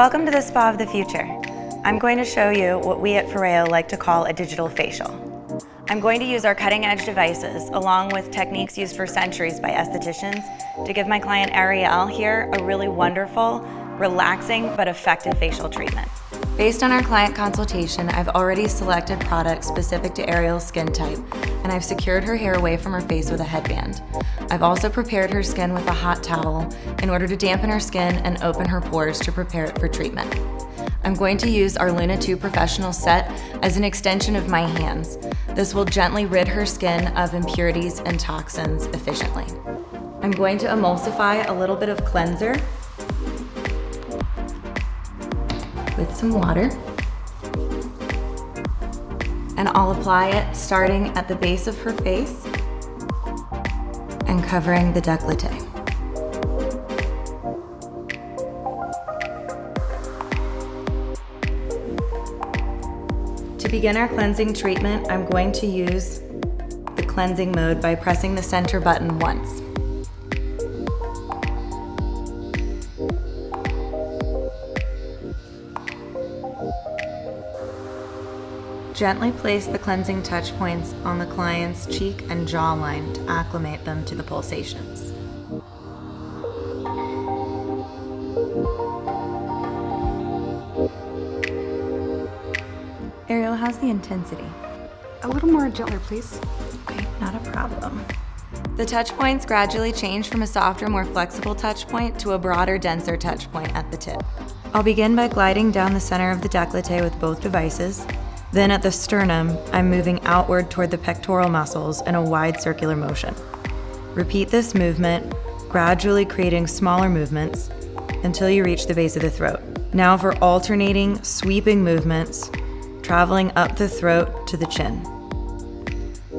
Welcome to the Spa of the Future. I'm going to show you what we at FOREO like to call a digital facial. I'm going to use our cutting-edge devices along with techniques used for centuries by estheticians to give my client Ariel here a really wonderful, relaxing, but effective facial treatment. Based on our client consultation, I've already selected products specific to Ariel's skin type, and I've secured her hair away from her face with a headband. I've also prepared her skin with a hot towel in order to dampen her skin and open her pores to prepare it for treatment. I'm going to use our Luna 2 Professional Set as an extension of my hands. This will gently rid her skin of impurities and toxins efficiently. I'm going to emulsify a little bit of cleanser with some water, and I'll apply it starting at the base of her face and covering the décolleté. To begin our cleansing treatment, I'm going to use the cleansing mode by pressing the center button once. Gently place the cleansing touch points on the client's cheek and jawline to acclimate them to the pulsations. Ariel, how's the intensity? A little more gentler, please. Okay, not a problem. The touch points gradually change from a softer, more flexible touch point to a broader, denser touch point at the tip. I'll begin by gliding down the center of the décolleté with both devices. Then at the sternum, I'm moving outward toward the pectoral muscles in a wide circular motion. Repeat this movement, gradually creating smaller movements until you reach the base of the throat. Now for alternating, sweeping movements, traveling up the throat to the chin.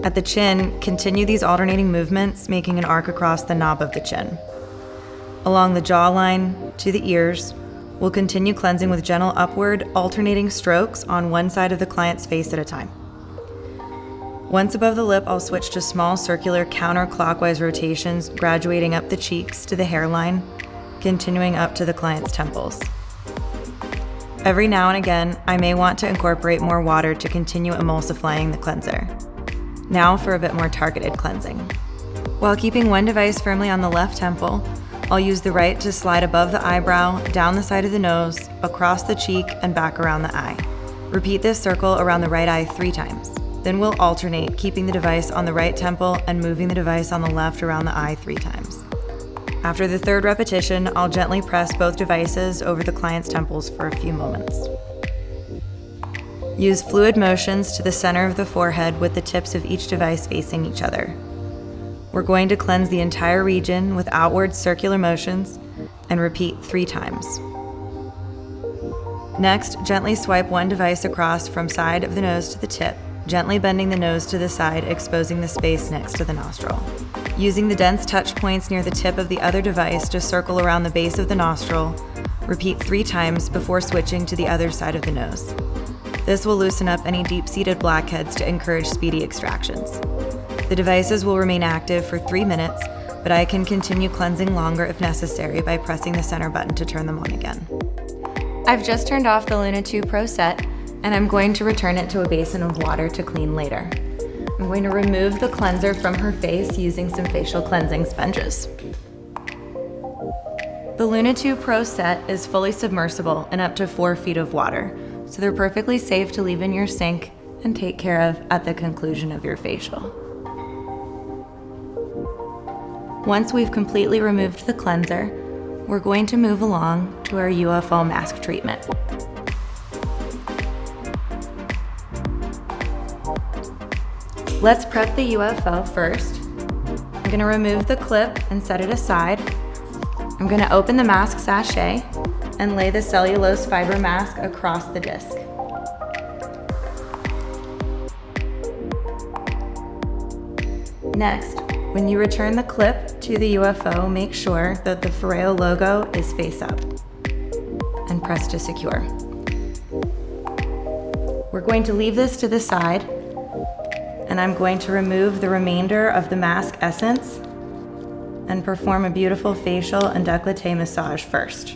At the chin, continue these alternating movements, making an arc across the knob of the chin. Along the jawline to the ears, we'll continue cleansing with gentle upward, alternating strokes on one side of the client's face at a time. Once above the lip, I'll switch to small circular counterclockwise rotations, graduating up the cheeks to the hairline, continuing up to the client's temples. Every now and again, I may want to incorporate more water to continue emulsifying the cleanser. Now for a bit more targeted cleansing. While keeping one device firmly on the left temple, I'll use the right to slide above the eyebrow, down the side of the nose, across the cheek, and back around the eye. Repeat this circle around the right eye 3 times. Then we'll alternate, keeping the device on the right temple and moving the device on the left around the eye 3 times. After the 3rd repetition, I'll gently press both devices over the client's temples for a few moments. Use fluid motions to the center of the forehead with the tips of each device facing each other. We're going to cleanse the entire region with outward circular motions and repeat 3 times. Next, gently swipe one device across from side of the nose to the tip, gently bending the nose to the side, exposing the space next to the nostril. Using the dense touch points near the tip of the other device to circle around the base of the nostril, repeat 3 times before switching to the other side of the nose. This will loosen up any deep-seated blackheads to encourage speedy extractions. The devices will remain active for 3 minutes, but I can continue cleansing longer if necessary by pressing the center button to turn them on again. I've just turned off the Luna 2 Pro Set, and I'm going to return it to a basin of water to clean later. I'm going to remove the cleanser from her face using some facial cleansing sponges. The Luna 2 Pro Set is fully submersible in up to 4 feet of water, so they're perfectly safe to leave in your sink and take care of at the conclusion of your facial. Once we've completely removed the cleanser, we're going to move along to our UFO mask treatment. Let's prep the UFO first. I'm going to remove the clip and set it aside. I'm going to open the mask sachet and lay the cellulose fiber mask across the disc. Next, when you return the clip to the UFO, make sure that the FOREO logo is face up and press to secure. We're going to leave this to the side, and I'm going to remove the remainder of the mask essence and perform a beautiful facial and décolleté massage first.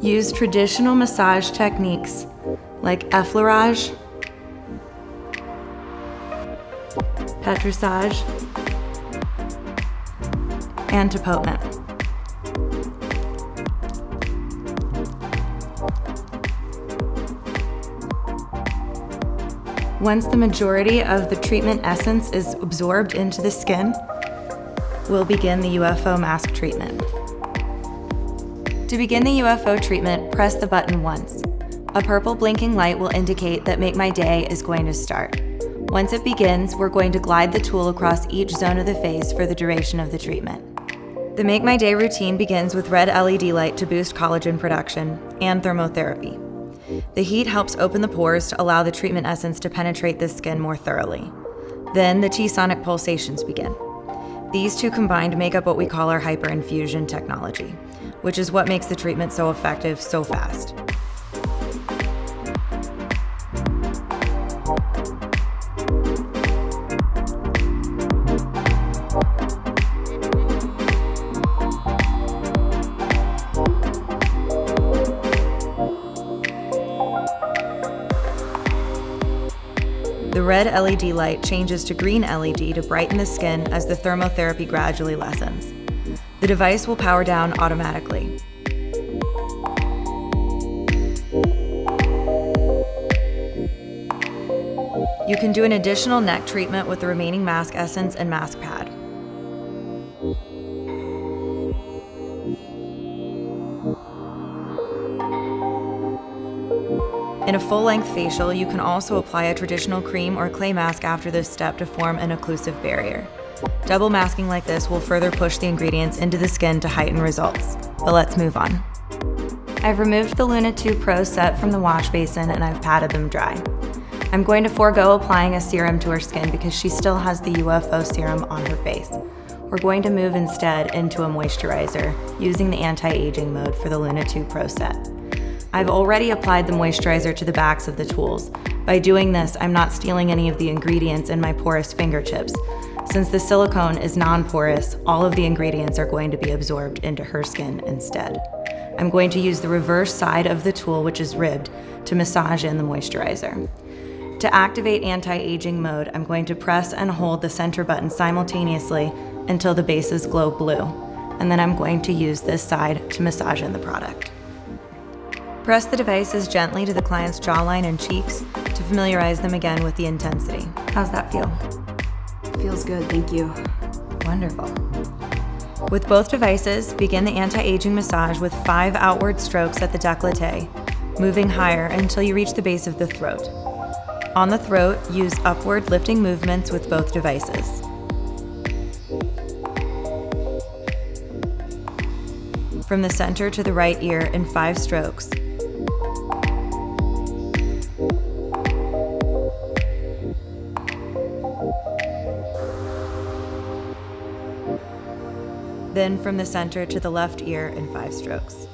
Use traditional massage techniques like effleurage, petrissage, and tapotement. Once the majority of the treatment essence is absorbed into the skin, we'll begin the UFO mask treatment. To begin the UFO treatment, press the button once. A purple blinking light will indicate that Make My Day is going to start. Once it begins, we're going to glide the tool across each zone of the face for the duration of the treatment. The Make My Day routine begins with red LED light to boost collagen production and thermotherapy. The heat helps open the pores to allow the treatment essence to penetrate the skin more thoroughly. Then the T-sonic pulsations begin. These two combined make up what we call our hyperinfusion technology, which is what makes the treatment so effective so fast. The red LED light changes to green LED to brighten the skin as the thermotherapy gradually lessens. The device will power down automatically. You can do an additional neck treatment with the remaining mask essence and mask pad. In a full-length facial, you can also apply a traditional cream or clay mask after this step to form an occlusive barrier. Double masking like this will further push the ingredients into the skin to heighten results. But let's move on. I've removed the Luna 2 Pro set from the wash basin and I've patted them dry. I'm going to forego applying a serum to her skin because she still has the UFO serum on her face. We're going to move instead into a moisturizer using the anti-aging mode for the Luna 2 Pro set. I've already applied the moisturizer to the backs of the tools. By doing this, I'm not stealing any of the ingredients in my porous fingertips. Since the silicone is non-porous, all of the ingredients are going to be absorbed into her skin instead. I'm going to use the reverse side of the tool, which is ribbed, to massage in the moisturizer. To activate anti-aging mode, I'm going to press and hold the center button simultaneously until the bases glow blue, and then I'm going to use this side to massage in the product. Press the devices gently to the client's jawline and cheeks to familiarize them again with the intensity. How's that feel? Feels good, thank you. Wonderful. With both devices, begin the anti-aging massage with 5 outward strokes at the décolleté, moving higher until you reach the base of the throat. On the throat, use upward lifting movements with both devices. From the center to the right ear in 5 strokes. Then from the center to the left ear in 5 strokes.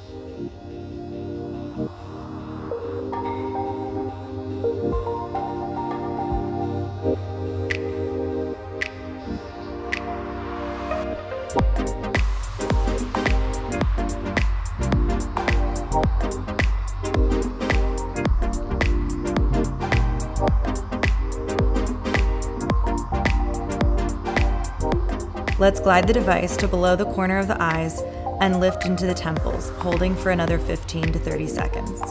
Let's glide the device to below the corner of the eyes and lift into the temples, holding for another 15 to 30 seconds.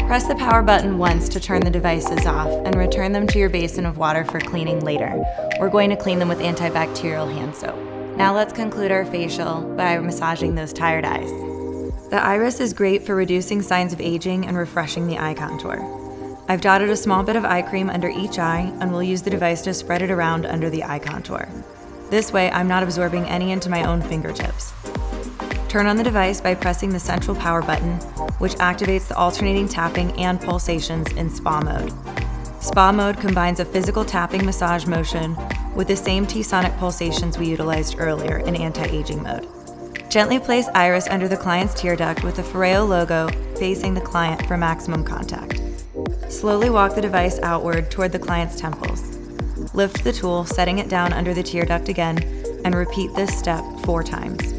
Press the power button once to turn the devices off and return them to your basin of water for cleaning later. We're going to clean them with antibacterial hand soap. Now let's conclude our facial by massaging those tired eyes. The iris is great for reducing signs of aging and refreshing the eye contour. I've dotted a small bit of eye cream under each eye and will use the device to spread it around under the eye contour. This way, I'm not absorbing any into my own fingertips. Turn on the device by pressing the central power button, which activates the alternating tapping and pulsations in spa mode. Spa mode combines a physical tapping massage motion with the same T-sonic pulsations we utilized earlier in anti-aging mode. Gently place iris under the client's tear duct with the FOREO logo facing the client for maximum contact. Slowly walk the device outward toward the client's temples. Lift the tool, setting it down under the tear duct again, and repeat this step 4 times.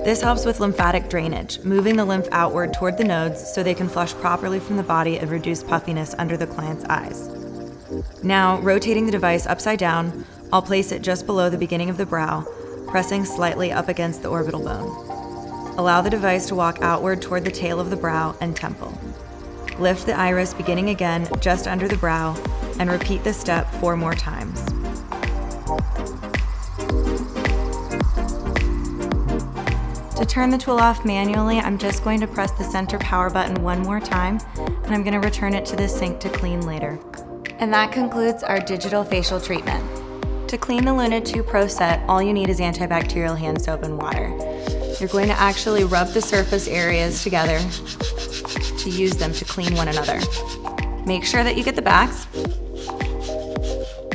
This helps with lymphatic drainage, moving the lymph outward toward the nodes so they can flush properly from the body and reduce puffiness under the client's eyes. Now, rotating the device upside down, I'll place it just below the beginning of the brow, pressing slightly up against the orbital bone. Allow the device to walk outward toward the tail of the brow and temple. Lift the iris beginning again just under the brow and repeat this step 4 more times. To turn the tool off manually, I'm just going to press the center power button 1 more time, and I'm going to return it to the sink to clean later. And that concludes our digital facial treatment. To clean the Luna 2 Pro set, all you need is antibacterial hand soap and water. You're going to actually rub the surface areas together to use them to clean one another. Make sure that you get the backs,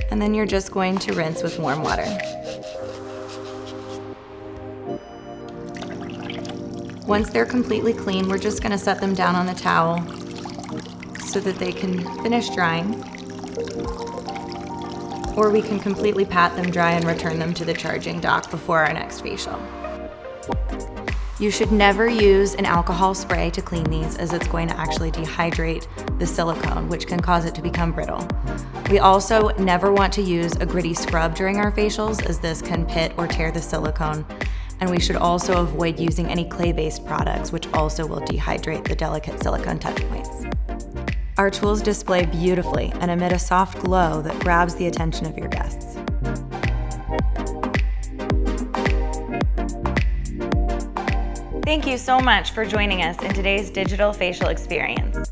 and then you're just going to rinse with warm water. Once they're completely clean, we're just going to set them down on the towel so that they can finish drying. Or we can completely pat them dry and return them to the charging dock before our next facial. You should never use an alcohol spray to clean these, as it's going to actually dehydrate the silicone, which can cause it to become brittle. We also never want to use a gritty scrub during our facials, as this can pit or tear the silicone. And we should also avoid using any clay-based products, which also will dehydrate the delicate silicone touch points. Our tools display beautifully and emit a soft glow that grabs the attention of your guests. Thank you so much for joining us in today's digital facial experience.